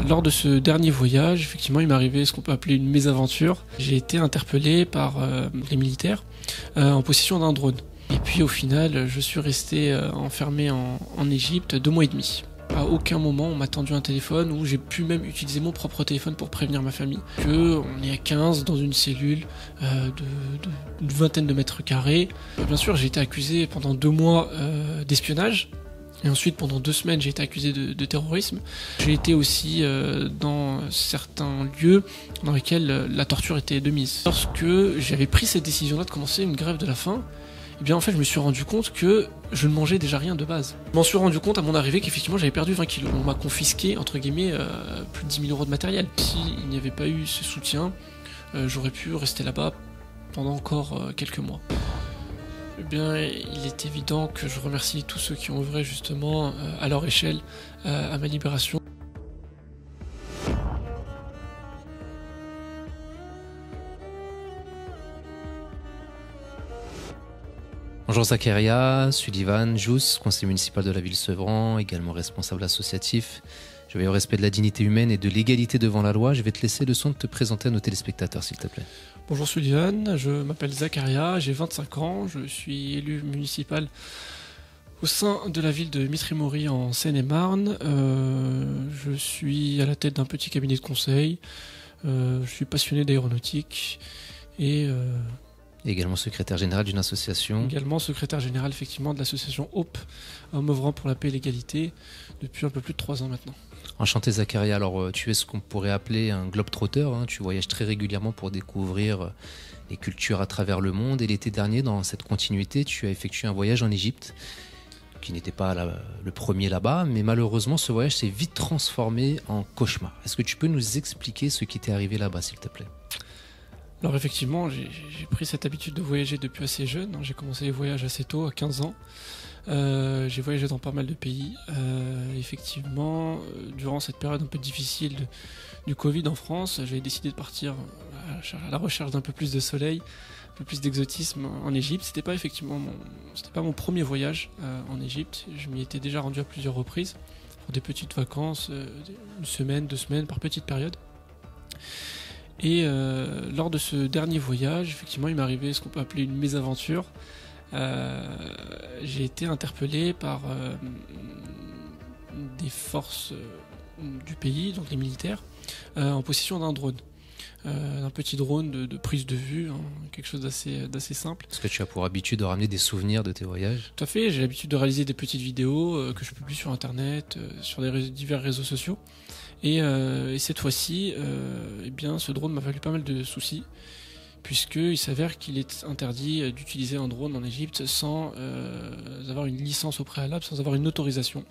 lors de ce dernier voyage, effectivement, il m'est arrivé ce qu'on peut appeler une mésaventure. J'ai été interpellé par les militaires en possession d'un drone. Et puis au final, je suis resté enfermé en Égypte 2 mois et demi. À aucun moment on m'a tendu un téléphone ou j'ai pu même utiliser mon propre téléphone pour prévenir ma famille qu'on est à 15 dans une cellule d'une vingtaine de mètres carrés. Bien sûr, j'ai été accusé pendant 2 mois d'espionnage. Et ensuite, pendant 2 semaines, j'ai été accusé de terrorisme. J'ai été aussi dans certains lieux dans lesquels la torture était de mise. Lorsque j'avais pris cette décision-là de commencer une grève de la faim, eh bien en fait je me suis rendu compte que je ne mangeais déjà rien de base. Je m'en suis rendu compte à mon arrivée qu'effectivement j'avais perdu 20 kilos. On m'a confisqué entre guillemets plus de 10 000 euros de matériel. S'il n'y avait pas eu ce soutien, j'aurais pu rester là-bas pendant encore quelques mois. Eh bien il est évident que je remercie tous ceux qui ont œuvré justement à leur échelle à ma libération. Bonjour Zakaria, Sullivan, Jousse, conseiller municipal de la ville Sevran, également responsable associatif. Je vais au respect de la dignité humaine et de l'égalité devant la loi. Je vais te laisser le soin de te présenter à nos téléspectateurs, s'il te plaît. Bonjour Sullivan, je m'appelle Zakaria, j'ai 25 ans, je suis élu municipal au sein de la ville de Mitry-Mory en Seine-et-Marne. Je suis à la tête d'un petit cabinet de conseil, je suis passionné d'aéronautique et... également secrétaire général d'une association. Également secrétaire général effectivement de l'association Hope, Hommes œuvrant pour la paix et l'égalité, depuis un peu plus de 3 ans maintenant. Enchanté Zakaria, alors tu es ce qu'on pourrait appeler un globe-trotter, hein. Tu voyages très régulièrement pour découvrir les cultures à travers le monde et l'été dernier, dans cette continuité, tu as effectué un voyage en Égypte, qui n'était pas le premier là-bas, mais malheureusement ce voyage s'est vite transformé en cauchemar. Est-ce que tu peux nous expliquer ce qui t'est arrivé là-bas, s'il te plaît ? Alors effectivement, j'ai pris cette habitude de voyager depuis assez jeune. J'ai commencé les voyages assez tôt, à 15 ans. J'ai voyagé dans pas mal de pays. Effectivement, durant cette période un peu difficile du Covid en France, j'ai décidé de partir à la recherche d'un peu plus de soleil, un peu plus d'exotisme en Égypte. C'était pas mon premier voyage en Égypte. Je m'y étais déjà rendu à plusieurs reprises pour des petites vacances, 1 semaine, 2 semaines, par petites périodes. Et lors de ce dernier voyage, effectivement, il m'est arrivé ce qu'on peut appeler une mésaventure. J'ai été interpellé par des forces du pays, donc les militaires, en possession d'un drone. Un petit drone de prise de vue, hein, quelque chose d'assez simple. Est-ce que tu as pour habitude de ramener des souvenirs de tes voyages ? Tout à fait, j'ai l'habitude de réaliser des petites vidéos que je publie sur internet, sur divers réseaux sociaux. Et cette fois-ci, eh bien, ce drone m'a valu pas mal de soucis, puisqu'il s'avère qu'il est interdit d'utiliser un drone en Égypte sans avoir une licence au préalable, sans avoir une autorisation.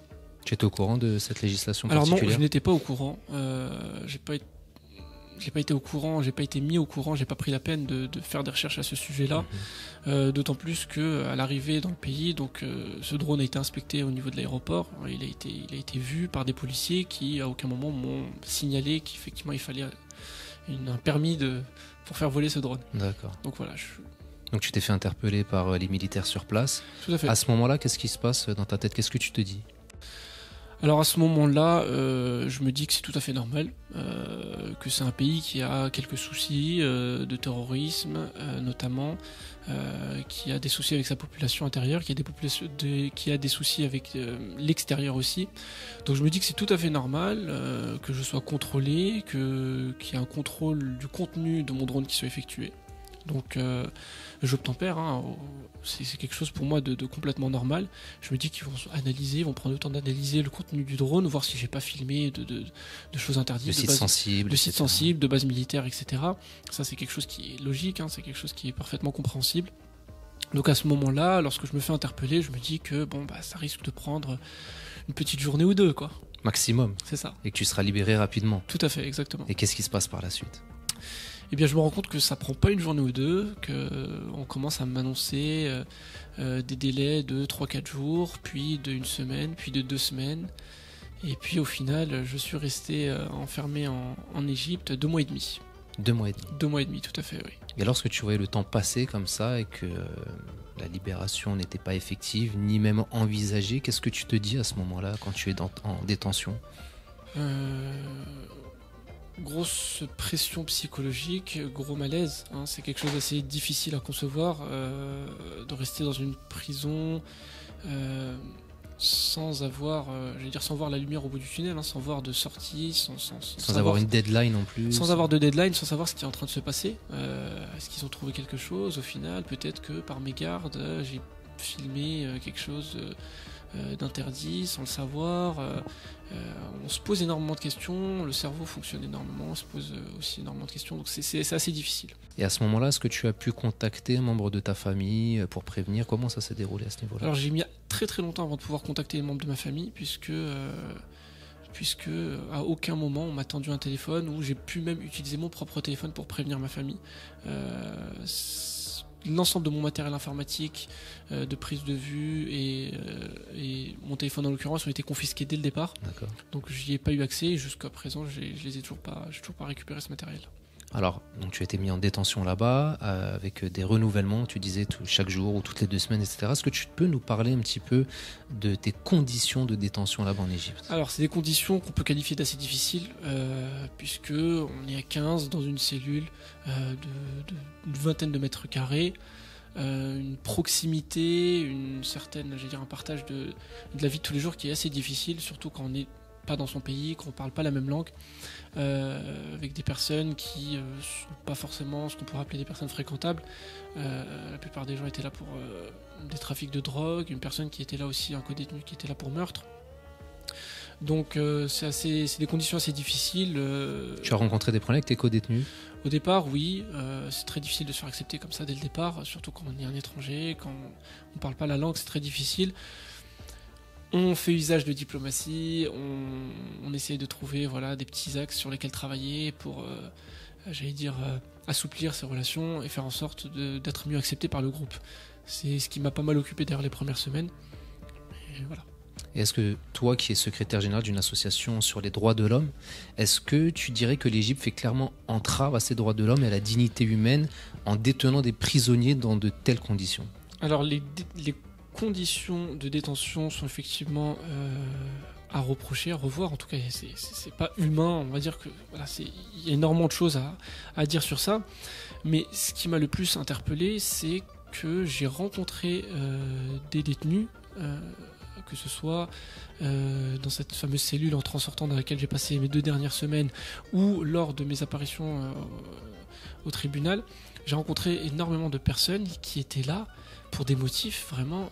Tu étais au courant de cette législation Alors particulière ? non, je n'étais pas au courant. J'ai pas été au courant, j'ai pas été mis au courant, j'ai pas pris la peine de faire des recherches à ce sujet-là. D'autant plus que à l'arrivée dans le pays, donc ce drone a été inspecté au niveau de l'aéroport. Il a été vu par des policiers qui à aucun moment m'ont signalé qu'effectivement il fallait un permis pour faire voler ce drone. D'accord. Donc voilà. Donc tu t'es fait interpeller par les militaires sur place. Tout à fait. À ce moment-là, qu'est-ce qui se passe dans ta tête ? Qu'est-ce que tu te dis ? Alors à ce moment-là, je me dis que c'est tout à fait normal, que c'est un pays qui a quelques soucis de terrorisme, notamment, qui a des soucis avec sa population intérieure, qui a des soucis avec l'extérieur aussi. Donc je me dis que c'est tout à fait normal que je sois contrôlé, qu'il y ait un contrôle du contenu de mon drone qui soit effectué. Donc j'obtempère, hein, c'est quelque chose pour moi de complètement normal. Je me dis qu'ils vont analyser, ils vont prendre le temps d'analyser le contenu du drone, voir si j'ai pas filmé de choses interdites, de sites sensibles, de bases militaires, etc. Ça c'est quelque chose qui est logique, hein, c'est quelque chose qui est parfaitement compréhensible. Donc à ce moment-là, lorsque je me fais interpeller, je me dis que bon bah ça risque de prendre une petite journée ou 2, quoi. Maximum. C'est ça. Et que tu seras libéré rapidement. Tout à fait, exactement. Et qu'est-ce qui se passe par la suite ? Eh bien, je me rends compte que ça prend pas une journée ou 2, qu'on commence à m'annoncer des délais de 3-4 jours, puis de 1 semaine, puis de 2 semaines. Et puis au final, je suis resté enfermé en Égypte 2 mois et demi. 2 mois et demi. 2 mois et demi, tout à fait, oui. Et lorsque tu voyais le temps passer comme ça et que la libération n'était pas effective, ni même envisagée, qu'est-ce que tu te dis à ce moment-là quand tu es en détention ? Grosse pression psychologique, gros malaise, hein, c'est quelque chose d'assez difficile à concevoir, de rester dans une prison sans avoir, sans voir la lumière au bout du tunnel, hein, sans voir de sortie, sans avoir une deadline non plus. Sans avoir de deadline, sans savoir ce qui est en train de se passer. Est-ce qu'ils ont trouvé quelque chose au final? Peut-être que par mégarde, j'ai filmé quelque chose d'interdit sans le savoir. On se pose énormément de questions, le cerveau fonctionne énormément, on se pose aussi énormément de questions, donc c'est assez difficile. Et à ce moment-là, est-ce que tu as pu contacter un membre de ta famille pour prévenir? Comment ça s'est déroulé à ce niveau-là? Alors j'ai mis très très longtemps avant de pouvoir contacter les membres de ma famille, puisque à aucun moment on m'a tendu un téléphone, ou j'ai pu même utiliser mon propre téléphone pour prévenir ma famille. L'ensemble de mon matériel informatique, de prise de vue et mon téléphone en l'occurrence ont été confisqués dès le départ. D'accord. Donc j'y ai pas eu accès et jusqu'à présent j'ai toujours pas récupéré ce matériel. Alors, donc tu as été mis en détention là-bas, avec des renouvellements, tu disais chaque jour ou toutes les 2 semaines, etc. Est-ce que tu peux nous parler un petit peu de tes conditions de détention là-bas en Égypte? Alors, c'est des conditions qu'on peut qualifier d'assez difficiles, puisque on est à 15 dans une cellule d'une vingtaine de mètres carrés, une proximité, une certaine, un partage de la vie de tous les jours qui est assez difficile, surtout quand on n'est pas dans son pays, qu'on ne parle pas la même langue, avec des personnes qui sont pas forcément ce qu'on pourrait appeler des personnes fréquentables. La plupart des gens étaient là pour des trafics de drogue, une personne qui était là aussi, un co-détenu qui était là pour meurtre. Donc c'est des conditions assez difficiles. Tu as rencontré des problèmes avec tes co-détenus? Au départ, oui, c'est très difficile de se faire accepter comme ça dès le départ, surtout quand on est un étranger, quand on ne parle pas la langue, c'est très difficile. On fait usage de diplomatie, on essaie de trouver des petits axes sur lesquels travailler pour, assouplir ces relations et faire en sorte d'être mieux accepté par le groupe. C'est ce qui m'a pas mal occupé derrière les premières semaines. Et voilà. Et est-ce que toi, qui es secrétaire général d'une association sur les droits de l'homme, est-ce que tu dirais que l'Égypte fait clairement entrave à ces droits de l'homme et à la dignité humaine en détenant des prisonniers dans de telles conditions? Alors les conditions de détention sont effectivement à reprocher, à revoir. En tout cas, c'est pas humain. On va dire que il y a énormément de choses à dire sur ça. Mais ce qui m'a le plus interpellé, c'est que j'ai rencontré des détenus, que ce soit dans cette fameuse cellule entrant sortant dans laquelle j'ai passé mes 2 dernières semaines, ou lors de mes apparitions au tribunal. J'ai rencontré énormément de personnes qui étaient là pour des motifs vraiment,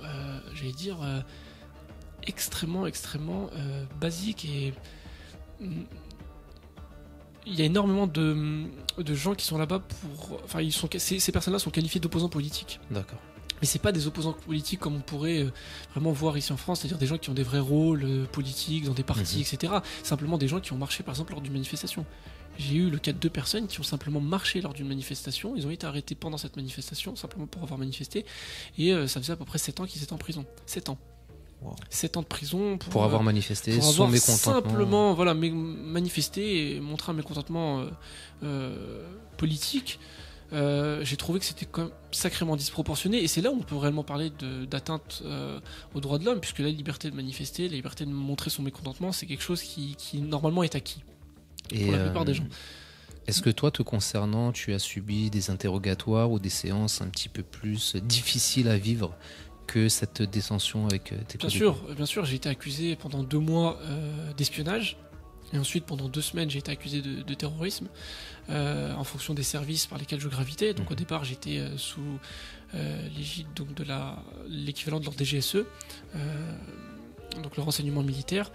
extrêmement basiques. Et il y a énormément de gens qui sont là-bas pour... Enfin, ces personnes-là sont qualifiées d'opposants politiques. D'accord. Mais c'est pas des opposants politiques comme on pourrait vraiment voir ici en France, c'est-à-dire des gens qui ont des vrais rôles politiques dans des partis, etc. Simplement des gens qui ont marché par exemple lors d'une manifestation. J'ai eu le cas de 2 personnes qui ont simplement marché lors d'une manifestation. Ils ont été arrêtés pendant cette manifestation, simplement pour avoir manifesté. Et ça faisait à peu près 7 ans qu'ils étaient en prison. 7 ans. Wow. 7 ans de prison pour avoir manifesté, pour son avoir mécontentement. Simplement manifesté et montrer un mécontentement politique. J'ai trouvé que c'était quand même sacrément disproportionné. Et c'est là où on peut réellement parler d'atteinte aux droits de l'homme, puisque la liberté de manifester, la liberté de montrer son mécontentement, c'est quelque chose qui normalement est acquis. Pour la plupart des gens. Est-ce que toi, te concernant, tu as subi des interrogatoires ou des séances un petit peu plus difficiles à vivre que cette détention avec tes collègues? Bien sûr, j'ai été accusé pendant 2 mois d'espionnage. Et ensuite, pendant 2 semaines, j'ai été accusé de terrorisme en fonction des services par lesquels je gravitais. Donc au départ, j'étais sous l'égide de l'équivalent de leur DGSE, donc le renseignement militaire,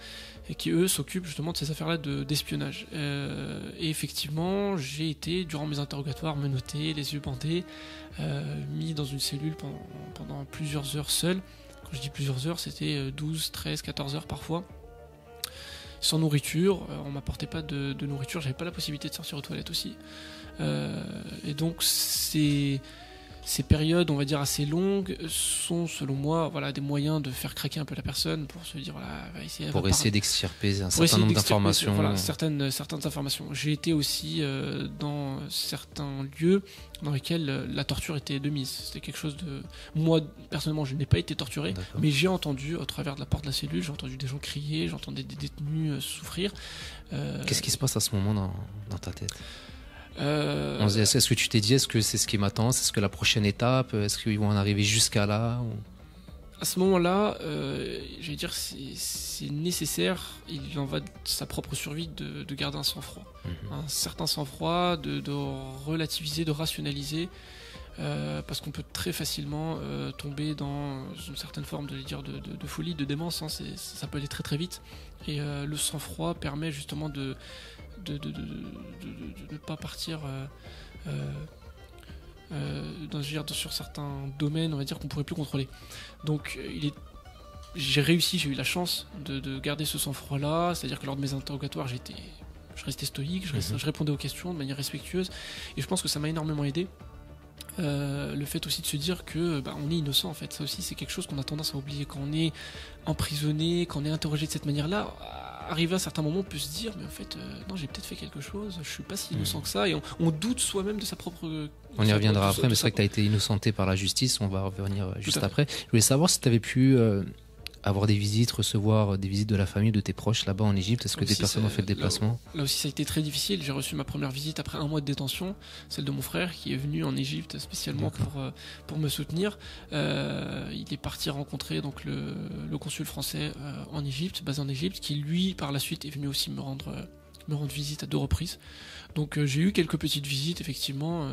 et qui eux s'occupent justement de ces affaires-là d'espionnage. Et effectivement, j'ai été, durant mes interrogatoires, menotté, les yeux bandés, mis dans une cellule pendant plusieurs heures seul. Quand je dis plusieurs heures, c'était 12, 13, 14 heures parfois. Sans nourriture, on m'apportait pas de nourriture, j'avais pas la possibilité de sortir aux toilettes aussi. Et donc c'est ces périodes, on va dire assez longues, sont selon moi, voilà, des moyens de faire craquer un peu la personne pour se dire, voilà, va essayer, pour essayer d'extirper un certain nombre d'informations. Voilà, certaines informations. J'ai été aussi dans certains lieux dans lesquels la torture était de mise. C'était quelque chose de... Moi, personnellement, je n'ai pas été torturé, mais j'ai entendu, au travers de la porte de la cellule, j'ai entendu des gens crier, j'entendais des détenus souffrir. Qu'est-ce qui se passe à ce moment dans ta tête? Est-ce que tu t'es dit, est-ce que c'est ce qui m'attend, c'est ce que la prochaine étape, est-ce qu'ils vont en arriver jusqu'à là ou... À ce moment-là, je vais dire, c'est nécessaire, il en va de sa propre survie de garder un sang-froid. Un certain sang-froid, de relativiser, de rationaliser, parce qu'on peut très facilement tomber dans une certaine forme de folie, de démence, hein, ça peut aller très très vite. Et le sang-froid permet justement de ne pas partir sur certains domaines, on va dire, qu'on pourrait plus contrôler. Donc j'ai eu la chance de garder ce sang-froid là, c'est-à-dire que lors de mes interrogatoires je restais stoïque, je répondais aux questions de manière respectueuse, et je pense que ça m'a énormément aidé. Le fait aussi de se dire que on est innocent, en fait, ça aussi c'est quelque chose qu'on a tendance à oublier quand on est emprisonné, quand on est interrogé de cette manière-là. Arrivé à un certain moment, on peut se dire, mais en fait, non, j'ai peut-être fait quelque chose, je suis pas si innocent que ça, et on doute soi-même de sa propre... On y reviendra après, mais c'est vrai que tu as été innocenté par la justice, on va revenir juste après. Je voulais savoir si tu avais pu avoir des visites, recevoir des visites de la famille, de tes proches là-bas en Égypte. Est-ce que des personnes ont fait le déplacement? Là aussi, ça a été très difficile. J'ai reçu ma première visite après 1 mois de détention, celle de mon frère qui est venu en Égypte spécialement pour me soutenir. Il est parti rencontrer donc le consul français en Égypte, basé en Égypte, qui lui par la suite est venu aussi me rendre visite à 2 reprises. Donc j'ai eu quelques petites visites effectivement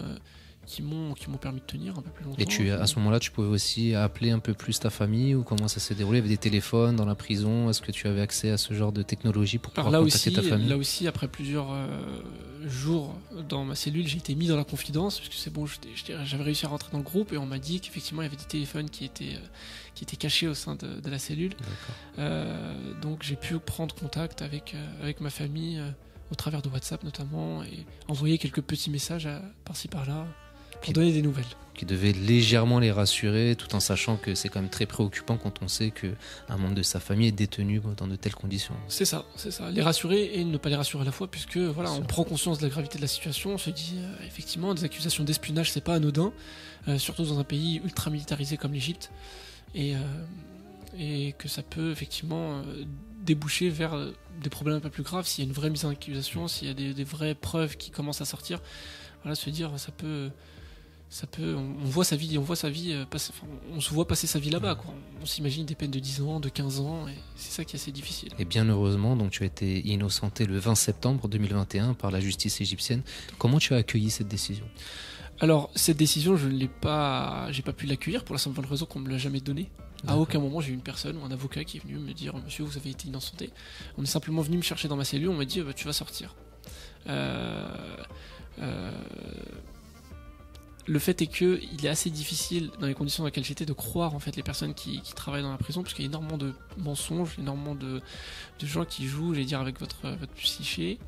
qui m'ont permis de tenir un peu plus longtemps. Et à ce moment-là, tu pouvais aussi appeler un peu plus ta famille, ou comment ça s'est déroulé? Il y avait des téléphones dans la prison? Est-ce que tu avais accès à ce genre de technologie pour pouvoir contacter ta famille? Là aussi, après plusieurs jours dans ma cellule, j'ai été mis dans la confidence, parce que c'est bon, j'avais réussi à rentrer dans le groupe, et on m'a dit qu'effectivement il y avait des téléphones qui étaient cachés au sein de la cellule. Donc j'ai pu prendre contact avec ma famille au travers de WhatsApp notamment, et envoyer quelques petits messages par-ci par-là pour donner des nouvelles. Qui devait légèrement les rassurer, tout en sachant que c'est quand même très préoccupant quand on sait qu'un membre de sa famille est détenu dans de telles conditions. C'est ça. Les rassurer et ne pas les rassurer à la fois, puisque voilà, on prend conscience de la gravité de la situation, on se dit effectivement, des accusations d'espionnage, c'est pas anodin, surtout dans un pays ultra militarisé comme l'Égypte, et que ça peut effectivement déboucher vers des problèmes un peu plus graves s'il y a une vraie mise en accusation, s'il y a des vraies preuves qui commencent à sortir. Voilà, se dire on voit sa vie passer, on se voit passer sa vie là-bas, quoi. On s'imagine des peines de 10 ans, de 15 ans, et c'est ça qui est assez difficile. Et bien heureusement, donc tu as été innocenté le 20 septembre 2021 par la justice égyptienne. Comment tu as accueilli cette décision? Alors, cette décision, j'ai pas pu l'accueillir pour la simple raison qu'on me l'a jamais donnée. À aucun moment j'ai eu une personne ou un avocat qui est venu me dire, monsieur, vous avez été innocenté. On est simplement venu me chercher dans ma cellule, on m'a dit, tu vas sortir. Le fait est que il est assez difficile, dans les conditions dans lesquelles j'étais, de croire en fait les personnes qui travaillent dans la prison, parce qu'il y a énormément de mensonges, énormément de gens qui jouent, j'allais dire, avec votre psyché.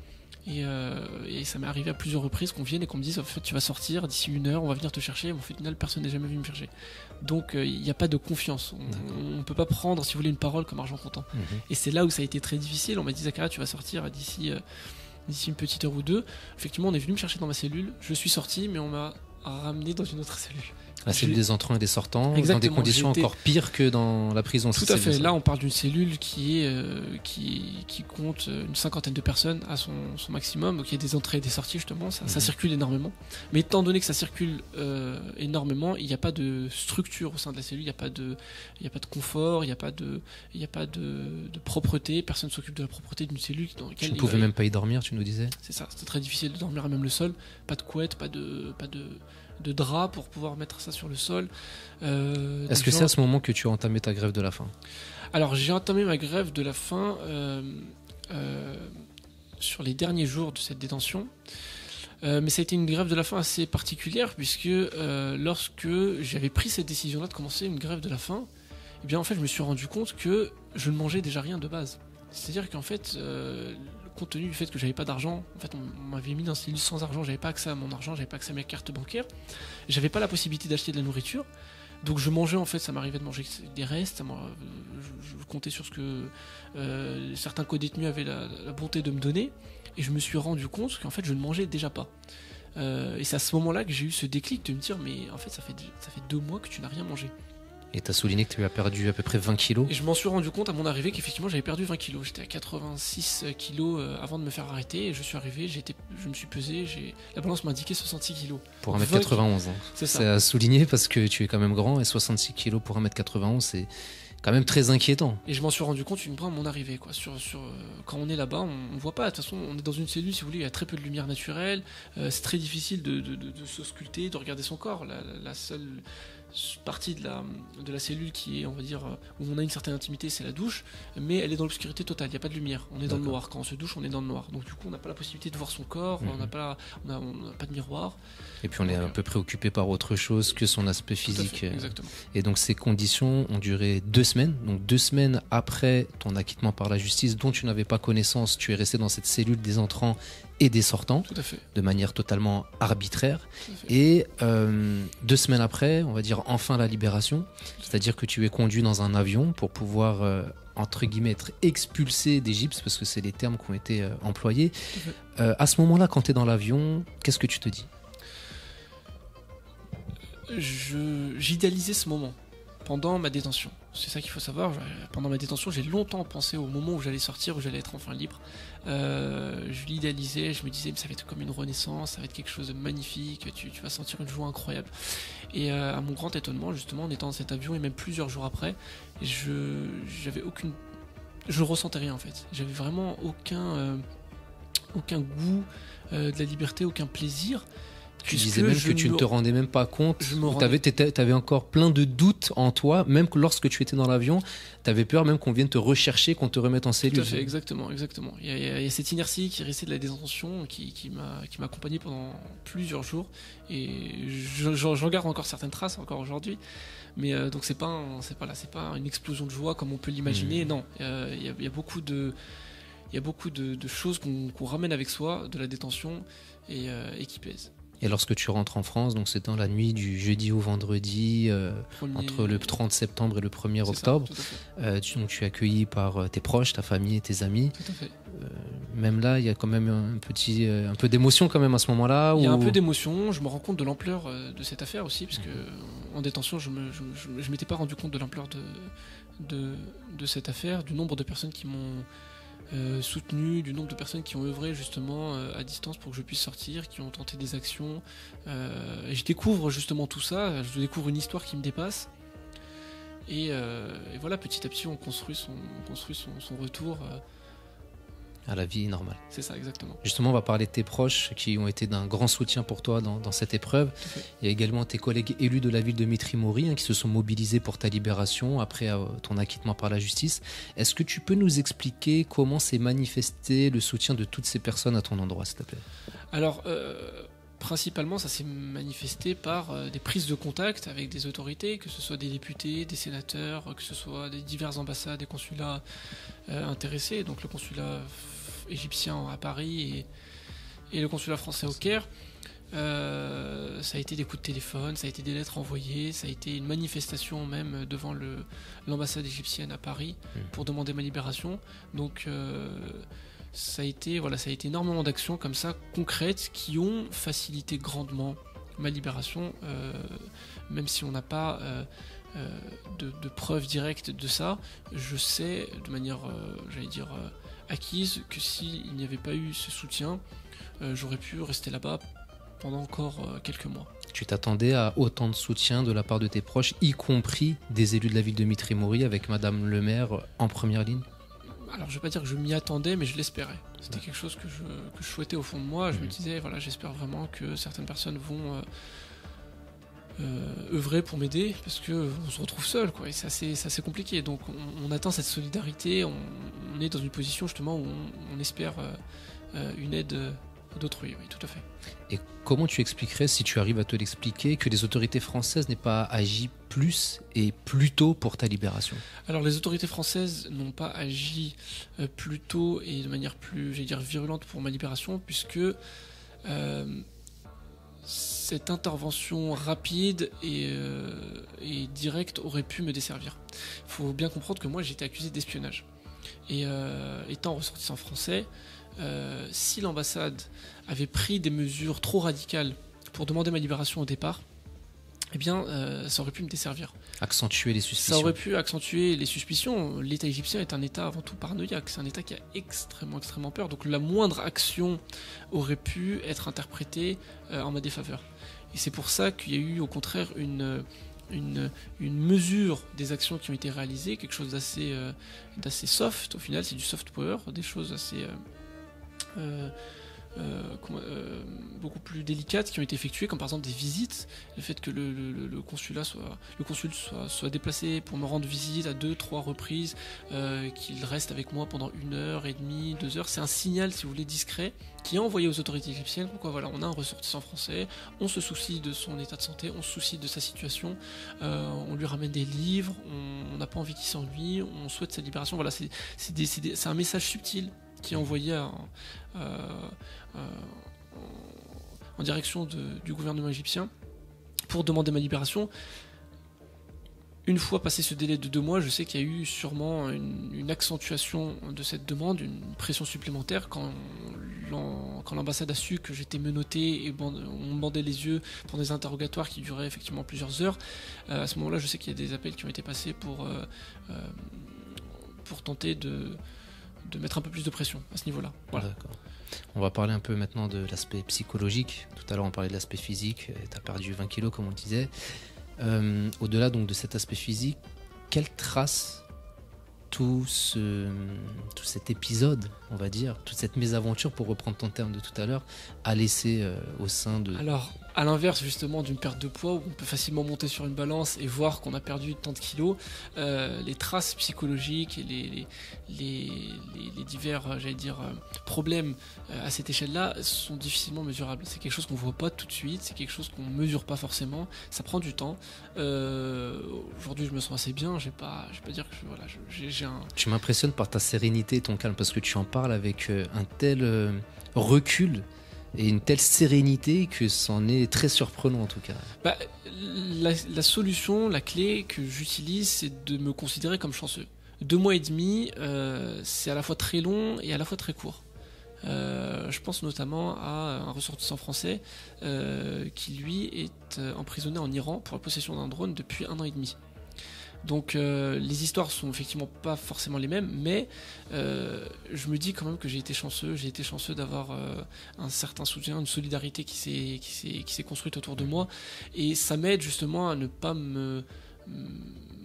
Et ça m'est arrivé à plusieurs reprises qu'on vienne et qu'on me dise, en fait, tu vas sortir d'ici 1 heure, on va venir te chercher. En fait, au final, personne n'est jamais venu me chercher. Donc il n'y a pas de confiance. On peut pas prendre, si vous voulez, une parole comme argent comptant. Et c'est là où ça a été très difficile. On m'a dit, Zakaria, tu vas sortir d'ici une petite heure ou 2. Effectivement, on est venu me chercher dans ma cellule. Je suis sorti, mais on m'a ramené dans une autre cellule. La cellule des entrants et des sortants, dans des conditions encore pires que dans la prison. Tout à fait. Là, on parle d'une cellule qui compte une 50aine de personnes à son maximum. Donc il y a des entrées et des sorties, justement. Ça circule énormément. Mais étant donné que ça circule énormément, il n'y a pas de structure au sein de la cellule. Il n'y a pas de confort. Il n'y a pas de propreté. Personne ne s'occupe de la propreté d'une cellule dans laquelle tu ne pouvais même pas y dormir, tu nous disais. C'est ça. C'était très difficile de dormir à même le sol. Pas de couette, pas de drap pour pouvoir mettre ça sur le sol. Est-ce que c'est à ce moment que tu as entamé ta grève de la faim? Alors j'ai entamé ma grève de la faim sur les derniers jours de cette détention, mais ça a été une grève de la faim assez particulière, puisque lorsque j'avais pris cette décision-là de commencer une grève de la faim, eh bien en fait je me suis rendu compte que je ne mangeais déjà rien de base. C'est-à-dire qu'en fait compte tenu du fait que j'avais pas d'argent, en fait on m'avait mis dans une cellule sans argent, j'avais pas accès à mon argent, j'avais pas accès à mes cartes bancaires, j'avais pas la possibilité d'acheter de la nourriture, donc je mangeais en fait, ça m'arrivait de manger des restes, je comptais sur ce que certains co-détenus avaient la bonté de me donner, et je me suis rendu compte qu'en fait je ne mangeais déjà pas. Et c'est à ce moment-là que j'ai eu ce déclic de me dire mais en fait ça fait 2 mois que tu n'as rien mangé. Et tu as souligné que tu as perdu à peu près 20 kilos. Et je m'en suis rendu compte à mon arrivée qu'effectivement j'avais perdu 20 kilos. J'étais à 86 kilos avant de me faire arrêter. Et je suis arrivé, je me suis pesé, la balance m'a indiqué 66 kilos. Pour 1m91. C'est à souligner parce que tu es quand même grand et 66 kilos pour 1m91, c'est quand même très inquiétant. Et je m'en suis rendu compte uniquement à mon arrivée, quoi. Quand on est là-bas, on voit pas. De toute façon, on est dans une cellule, si vous voulez, il y a très peu de lumière naturelle. C'est très difficile de s'ausculter, de regarder son corps. La seule partie de la cellule qui est, on va dire, où on a une certaine intimité, c'est la douche, mais elle est dans l'obscurité totale, il n'y a pas de lumière, on est dans le noir, quand on se douche on est dans le noir, donc du coup on n'a pas la possibilité de voir son corps, on n'a pas de miroir. Et puis on est un peu préoccupé par autre chose que son aspect physique. Exactement. Et donc ces conditions ont duré 2 semaines, donc 2 semaines après ton acquittement par la justice dont tu n'avais pas connaissance, tu es resté dans cette cellule des entrants et des sortants, tout à fait, de manière totalement arbitraire. Et 2 semaines après, on va dire enfin la libération, c'est-à-dire que tu es conduit dans un avion pour pouvoir, entre guillemets, être expulsé d'Égypte, parce que c'est les termes qui ont été employés. À ce moment-là, quand tu es dans l'avion, qu'est-ce que tu te dis ? J'idéalisais ce moment pendant ma détention. C'est ça qu'il faut savoir. Pendant ma détention, j'ai longtemps pensé au moment où j'allais sortir, où j'allais être enfin libre. Je l'idéalisais, je me disais, mais ça va être comme une renaissance, ça va être quelque chose de magnifique, tu vas sentir une joie incroyable. Et à mon grand étonnement, justement, en étant dans cet avion, et même plusieurs jours après, je ressentais rien en fait. J'avais vraiment aucun goût de la liberté, aucun plaisir. Tu disais même que tu ne te rendais même pas compte, t'avais encore plein de doutes en toi, même que lorsque tu étais dans l'avion, t'avais peur même qu'on vienne te rechercher, qu'on te remette en cellule. Tout à fait, exactement. Il y a cette inertie qui est restée de la détention, qui m'a accompagné pendant plusieurs jours, et j'en garde encore certaines traces encore aujourd'hui. Mais donc c'est pas une explosion de joie comme on peut l'imaginer. Non, il y a beaucoup de choses qu'on ramène avec soi de la détention et qui pèsent. Et lorsque tu rentres en France, donc c'est dans la nuit du jeudi au vendredi, entre le 30 septembre et le 1er octobre, tu es accueilli par tes proches, ta famille, tes amis. Tout à fait. Même là, il y a quand même un peu d'émotion quand même à ce moment-là. Il y a un peu d'émotion, je me rends compte de l'ampleur de cette affaire aussi, parce que en détention, je m'étais pas rendu compte de l'ampleur de cette affaire, du nombre de personnes qui m'ont soutenu, du nombre de personnes qui ont œuvré justement à distance pour que je puisse sortir, qui ont tenté des actions. Et je découvre justement tout ça, je découvre une histoire qui me dépasse. Et voilà, petit à petit, on construit son retour à la vie normale. C'est ça, exactement. Justement, on va parler de tes proches qui ont été d'un grand soutien pour toi dans cette épreuve. Il y a également tes collègues élus de la ville de Mitry Mory qui se sont mobilisés pour ta libération après ton acquittement par la justice. Est-ce que tu peux nous expliquer comment s'est manifesté le soutien de toutes ces personnes à ton endroit, s'il te plaît ? Alors, principalement, ça s'est manifesté par des prises de contact avec des autorités, que ce soit des députés, des sénateurs, que ce soit des diverses ambassades et consulats intéressés, donc le consulat égyptien à Paris et le consulat français au Caire. Ça a été des coups de téléphone, ça a été des lettres envoyées, ça a été une manifestation même devant l'ambassade égyptienne à Paris pour demander ma libération. Donc ça a été énormément d'actions comme ça, concrètes, qui ont facilité grandement ma libération, même si on n'a pas de preuves directes de ça. Je sais de manière, acquise, que s'il n'y avait pas eu ce soutien, j'aurais pu rester là-bas pendant encore quelques mois. Tu t'attendais à autant de soutien de la part de tes proches, y compris des élus de la ville de Mitry Mory, avec Madame le maire en première ligne ? Alors je vais pas dire que je m'y attendais, mais je l'espérais. C'était quelque chose que je souhaitais au fond de moi. Je me disais, voilà, j'espère vraiment que certaines personnes vont œuvrer pour m'aider, parce que on se retrouve seul, quoi, et c'est assez compliqué. Donc on attend cette solidarité, on est dans une position justement où on espère une aide d'autrui, oui, tout à fait. Et comment tu expliquerais, si tu arrives à te l'expliquer, que les autorités françaises n'aient pas agi plus et plus tôt pour ta libération? Alors les autorités françaises n'ont pas agi plus tôt et de manière plus, j'allais dire, virulente pour ma libération, puisque cette intervention rapide et directe aurait pu me desservir. Il faut bien comprendre que moi j'ai été accusé d'espionnage. Et étant ressortissant français, si l'ambassade avait pris des mesures trop radicales pour demander ma libération au départ, eh bien, ça aurait pu me desservir. Accentuer les suspicions. Ça aurait pu accentuer les suspicions. L'État égyptien est un État avant tout paranoïaque. C'est un État qui a extrêmement peur. Donc la moindre action aurait pu être interprétée en ma défaveur. Et c'est pour ça qu'il y a eu au contraire une mesure des actions qui ont été réalisées, quelque chose d'assez soft. Au final, c'est du soft power, des choses assez beaucoup plus délicates qui ont été effectuées, comme par exemple des visites, le fait que le consul soit déplacé pour me rendre visite à 2-3 reprises, qu'il reste avec moi pendant 1h30, 2 heures, c'est un signal, si vous voulez, discret, qui est envoyé aux autorités égyptiennes. Pourquoi voilà, on a un ressortissant français, on se soucie de son état de santé, on se soucie de sa situation, on lui ramène des livres, on n'a pas envie qu'il s'ennuie, on souhaite sa libération. Voilà, c'est un message subtil qui est envoyé en direction du gouvernement égyptien pour demander ma libération. Une fois passé ce délai de 2 mois, je sais qu'il y a eu sûrement une accentuation de cette demande, une pression supplémentaire quand l'ambassade a su que j'étais menotté et on me bandait les yeux pour des interrogatoires qui duraient effectivement plusieurs heures. À ce moment-là, je sais qu'il y a des appels qui ont été passés pour tenter de mettre un peu plus de pression à ce niveau-là. Voilà. D'accord. On va parler un peu maintenant de l'aspect psychologique. Tout à l'heure, on parlait de l'aspect physique. Tu as perdu 20 kilos, comme on le disait. Au-delà donc de cet aspect physique, quelle trace tout cet épisode, on va dire, toute cette mésaventure, pour reprendre ton terme de tout à l'heure, a laissé au sein de... Alors, à l'inverse justement d'une perte de poids, où on peut facilement monter sur une balance et voir qu'on a perdu tant de kilos, les traces psychologiques et les divers, j'allais dire, problèmes à cette échelle-là sont difficilement mesurables. C'est quelque chose qu'on voit pas tout de suite, c'est quelque chose qu'on mesure pas forcément, ça prend du temps. Aujourd'hui, je me sens assez bien, je vais pas dire que voilà, j'ai un... Tu m'impressionnes par ta sérénité et ton calme, parce que tu en parles avec un tel recul et une telle sérénité que c'en est très surprenant en tout cas. La solution, la clé que j'utilise, c'est de me considérer comme chanceux. 2 mois et demi, c'est à la fois très long et à la fois très court. Je pense notamment à un ressortissant français qui lui est emprisonné en Iran pour la possession d'un drone depuis 1 an et demi. Donc les histoires sont effectivement pas forcément les mêmes, mais je me dis quand même que j'ai été chanceux d'avoir un certain soutien, une solidarité qui s'est construite autour de moi, et ça m'aide justement à ne pas me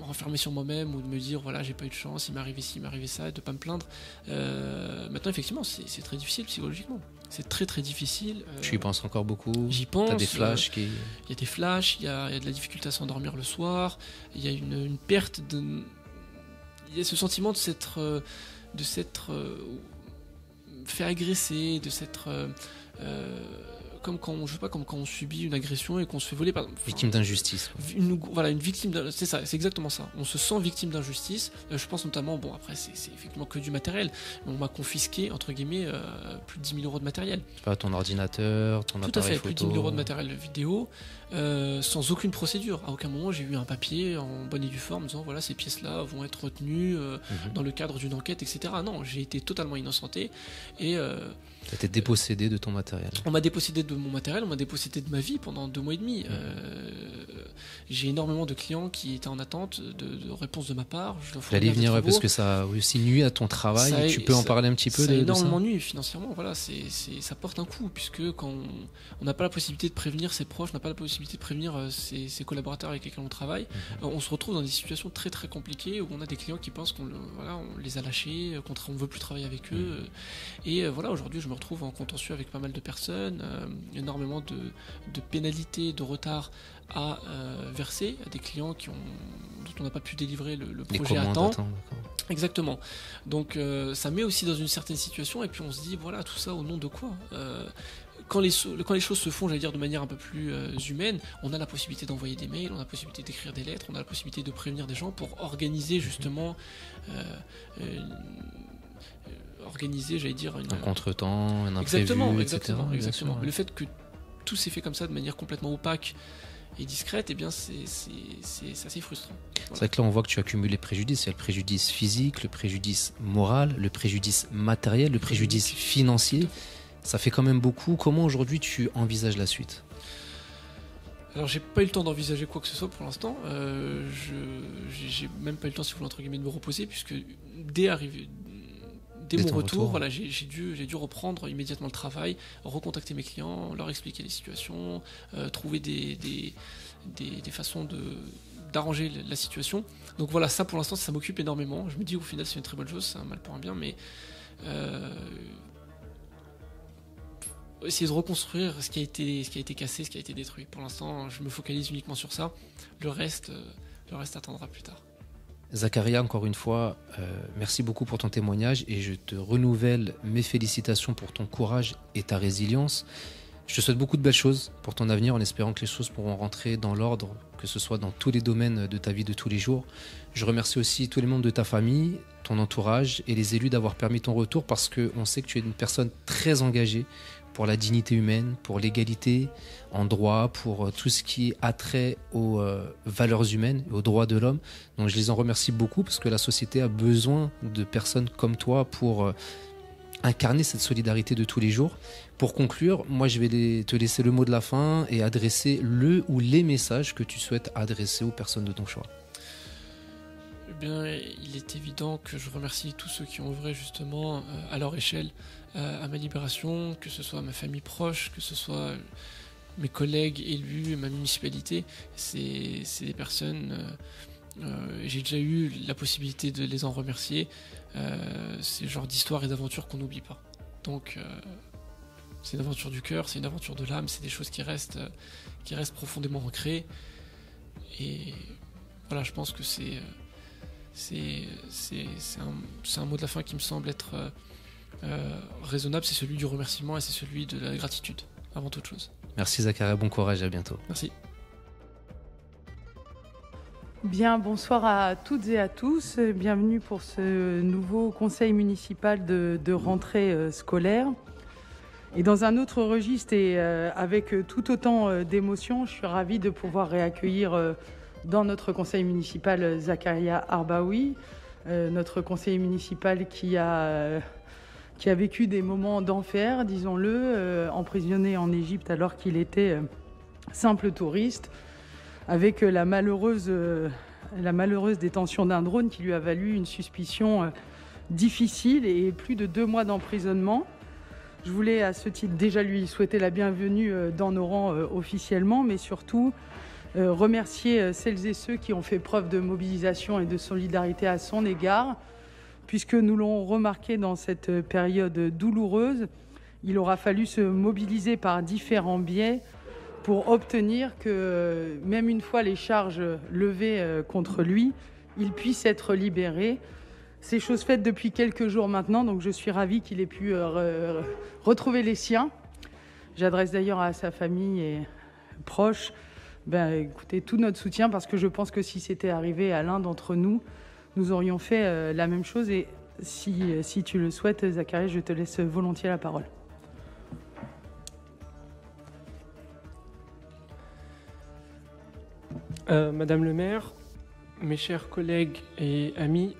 renfermer sur moi-même ou de me dire voilà, j'ai pas eu de chance, il m'est arrivé ci, il m'est arrivé ça, et de pas me plaindre. Maintenant effectivement c'est très difficile psychologiquement, c'est très difficile. Tu y penses encore beaucoup? J'y pense. T'as des flashs il y a des flashs, il y a de la difficulté à s'endormir le soir, il y a une perte de... Il y a ce sentiment de s'être fait agresser, de s'être... comme quand on subit une agression et qu'on se fait voler par... Victime d'injustice. Voilà, une victime, c'est ça, c'est exactement ça. On se sent victime d'injustice. Je pense notamment, bon après c'est effectivement que du matériel, mais on m'a confisqué entre guillemets plus de 10 000 euros de matériel. C'est pas ton ordinateur, ton appareil photo. Tout à fait, plus de 10 000 euros de matériel vidéo, sans aucune procédure. À aucun moment j'ai eu un papier en bonne et due forme disant voilà, ces pièces-là vont être retenues dans le cadre d'une enquête, etc. Non, j'ai été totalement innocenté et tu as été dépossédé de ton matériel. On m'a dépossédé de mon matériel, on m'a dépossédé de ma vie pendant 2 mois et demi. J'ai énormément de clients qui étaient en attente de réponses de ma part. J'allais venir parce que ça a aussi nuit à ton travail. Tu peux en parler un petit peu de ça? Énormément nuit financièrement. Voilà, ça porte un coup, puisque quand on n'a pas la possibilité de prévenir ses proches, on n'a pas la possibilité de prévenir ses collaborateurs avec lesquels on travaille, on se retrouve dans des situations très compliquées où on a des clients qui pensent qu'on les a lâchés, qu'on ne veut plus travailler avec eux. Et voilà, aujourd'hui je me retrouve en contentieux avec pas mal de personnes énormément de pénalités, de retards à verser à des clients dont on n'a pas pu délivrer le projet à temps. Exactement. Donc ça met aussi dans une certaine situation, et puis on se dit, voilà, tout ça au nom de quoi quand les choses se font, j'allais dire, de manière un peu plus humaine, on a la possibilité d'envoyer des mails, on a la possibilité d'écrire des lettres, on a la possibilité de prévenir des gens pour organiser justement j'allais dire, un contretemps, un imprévu, etc. Exactement. Le fait que tout s'est fait comme ça de manière complètement opaque et discrète, eh bien c'est assez frustrant. Voilà. C'est vrai que là on voit que tu accumules les préjudices. Il y a le préjudice physique, le préjudice moral, le préjudice matériel, le préjudice financier. Ça fait quand même beaucoup. Comment aujourd'hui tu envisages la suite ? Alors j'ai pas eu le temps d'envisager quoi que ce soit pour l'instant. J'ai même pas eu le temps, si vous voulez, entre guillemets, de me reposer, puisque dès mon retour, voilà, j'ai dû reprendre immédiatement le travail, recontacter mes clients, leur expliquer les situations, trouver des façons d'arranger la situation. Donc voilà, ça pour l'instant ça m'occupe énormément. Je me dis au final c'est une très bonne chose, c'est un mal pour un bien, mais essayer de reconstruire ce qui a été cassé, ce qui a été détruit. Pour l'instant, je me focalise uniquement sur ça. Le reste attendra plus tard. Zakaria, encore une fois, merci beaucoup pour ton témoignage et je te renouvelle mes félicitations pour ton courage et ta résilience. Je te souhaite beaucoup de belles choses pour ton avenir en espérant que les choses pourront rentrer dans l'ordre, que ce soit dans tous les domaines de ta vie de tous les jours. Je remercie aussi tous les membres de ta famille, ton entourage et les élus d'avoir permis ton retour parce qu'on sait que tu es une personne très engagée pour la dignité humaine, pour l'égalité en droit, pour tout ce qui a trait aux valeurs humaines et aux droits de l'homme. Donc je les en remercie beaucoup parce que la société a besoin de personnes comme toi pour incarner cette solidarité de tous les jours. Pour conclure, moi je vais te laisser le mot de la fin et adresser le ou les messages que tu souhaites adresser aux personnes de ton choix. Eh bien, il est évident que je remercie tous ceux qui ont œuvré justement à leur échelle à ma libération, que ce soit ma famille proche, que ce soit mes collègues élus, ma municipalité. C'est des personnes, j'ai déjà eu la possibilité de les en remercier. C'est le genre d'histoire et d'aventure qu'on n'oublie pas. Donc c'est une aventure du cœur, c'est une aventure de l'âme, c'est des choses qui restent profondément ancrées. Et voilà, je pense que c'est un mot de la fin qui me semble être raisonnable, c'est celui du remerciement et c'est celui de la gratitude, avant toute chose. Merci Zakaria, bon courage et à bientôt. Merci. Bien, bonsoir à toutes et à tous. Bienvenue pour ce nouveau conseil municipal de rentrée scolaire. Et dans un autre registre et avec tout autant d'émotions, je suis ravie de pouvoir réaccueillir dans notre conseil municipal Zakaria Arbaoui, notre conseiller municipal qui a vécu des moments d'enfer, disons-le, emprisonné en Égypte alors qu'il était simple touriste, avec la malheureuse détention d'un drone qui lui a valu une suspicion difficile et plus de 2 mois d'emprisonnement. Je voulais à ce titre déjà lui souhaiter la bienvenue dans nos rangs officiellement, mais surtout remercier celles et ceux qui ont fait preuve de mobilisation et de solidarité à son égard, puisque nous l'avons remarqué dans cette période douloureuse, il aura fallu se mobiliser par différents biais pour obtenir que, même une fois les charges levées contre lui, il puisse être libéré. C'est chose faite depuis quelques jours maintenant, donc je suis ravie qu'il ait pu retrouver les siens. J'adresse d'ailleurs à sa famille et proches écoutez, tout notre soutien, parce que je pense que si c'était arrivé à l'un d'entre nous, nous aurions fait la même chose. Et si tu le souhaites, Zakaria, je te laisse volontiers la parole. Madame le maire, mes chers collègues et amis,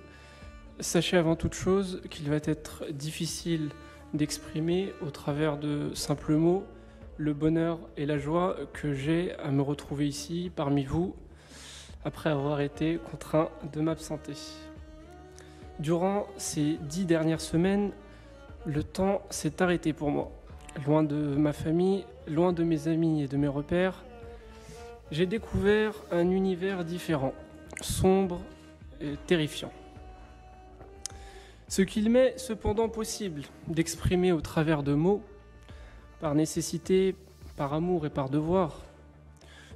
sachez avant toute chose qu'il va être difficile d'exprimer au travers de simples mots le bonheur et la joie que j'ai à me retrouver ici parmi vous après avoir été contraint de m'absenter. Durant ces 10 dernières semaines, le temps s'est arrêté pour moi. Loin de ma famille, loin de mes amis et de mes repères, j'ai découvert un univers différent, sombre et terrifiant. Ce qu'il m'est cependant possible d'exprimer au travers de mots, par nécessité, par amour et par devoir,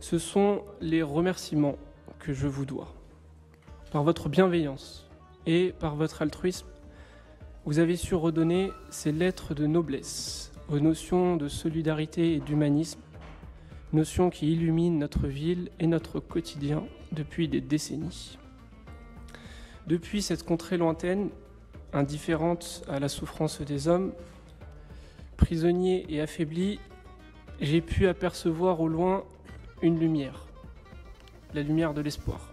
ce sont les remerciements que je vous dois. Par votre bienveillance et par votre altruisme, vous avez su redonner ces lettres de noblesse aux notions de solidarité et d'humanisme, notions qui illuminent notre ville et notre quotidien depuis des décennies. Depuis cette contrée lointaine, indifférente à la souffrance des hommes, prisonniers et affaiblis, j'ai pu apercevoir au loin une lumière, la lumière de l'espoir.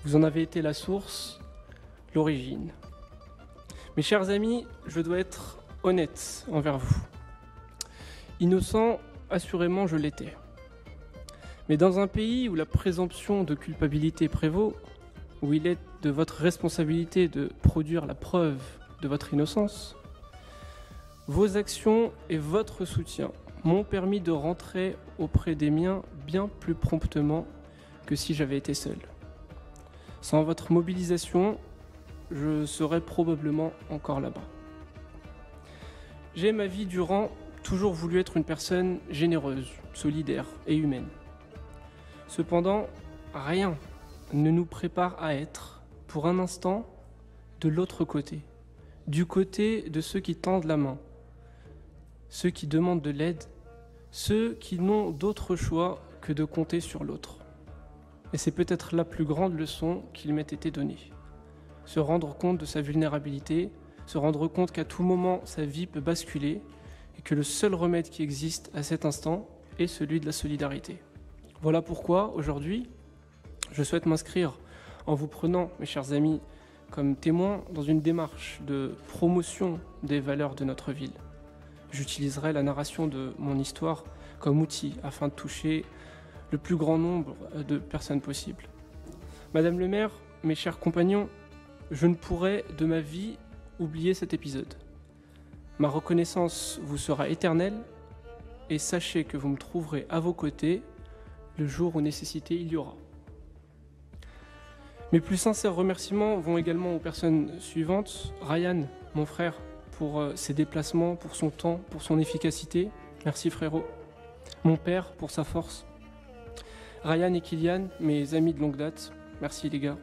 Vous en avez été la source, l'origine. Mes chers amis, je dois être honnête envers vous. Innocent, assurément, je l'étais. Mais dans un pays où la présomption de culpabilité prévaut, où il est de votre responsabilité de produire la preuve de votre innocence, vos actions et votre soutien m'ont permis de rentrer auprès des miens bien plus promptement que si j'avais été seul. Sans votre mobilisation, je serais probablement encore là-bas. J'ai ma vie durant toujours voulu être une personne généreuse, solidaire et humaine. Cependant, rien ne nous prépare à être, pour un instant, de l'autre côté, du côté de ceux qui tendent la main, ceux qui demandent de l'aide, ceux qui n'ont d'autre choix que de compter sur l'autre. Et c'est peut-être la plus grande leçon qu'il m'ait été donnée. Se rendre compte de sa vulnérabilité, se rendre compte qu'à tout moment sa vie peut basculer et que le seul remède qui existe à cet instant est celui de la solidarité. Voilà pourquoi, aujourd'hui, je souhaite m'inscrire en vous prenant, mes chers amis, comme témoin dans une démarche de promotion des valeurs de notre ville. J'utiliserai la narration de mon histoire comme outil afin de toucher le plus grand nombre de personnes possible. Madame le maire, mes chers compagnons, je ne pourrai de ma vie oublier cet épisode. Ma reconnaissance vous sera éternelle et sachez que vous me trouverez à vos côtés le jour où nécessité il y aura. Mes plus sincères remerciements vont également aux personnes suivantes. Ryan, mon frère, pour ses déplacements, pour son temps, pour son efficacité. Merci frérot. Mon père, pour sa force. Ryan et Kylian, mes amis de longue date. Merci les gars.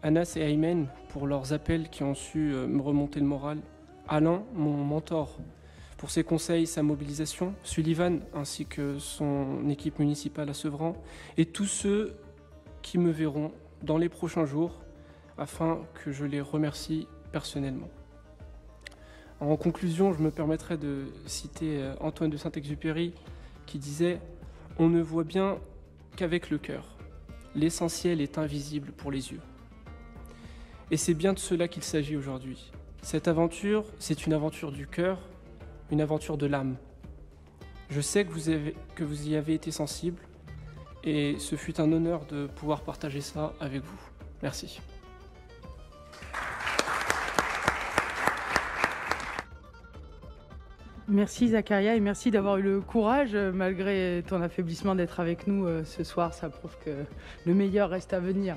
Anas et Aymen, pour leurs appels qui ont su me remonter le moral. Alain, mon mentor, pour ses conseils, sa mobilisation. Sullivan, ainsi que son équipe municipale à Sevran. Et tous ceux qui me verront dans les prochains jours, afin que je les remercie personnellement. En conclusion, je me permettrai de citer Antoine de Saint-Exupéry qui disait « On ne voit bien qu'avec le cœur. L'essentiel est invisible pour les yeux. » Et c'est bien de cela qu'il s'agit aujourd'hui. Cette aventure, c'est une aventure du cœur, une aventure de l'âme. Je sais que vous y avez été sensible, et ce fut un honneur de pouvoir partager ça avec vous. Merci. Merci Zacharia et merci d'avoir eu le courage, malgré ton affaiblissement, d'être avec nous ce soir. Ça prouve que le meilleur reste à venir.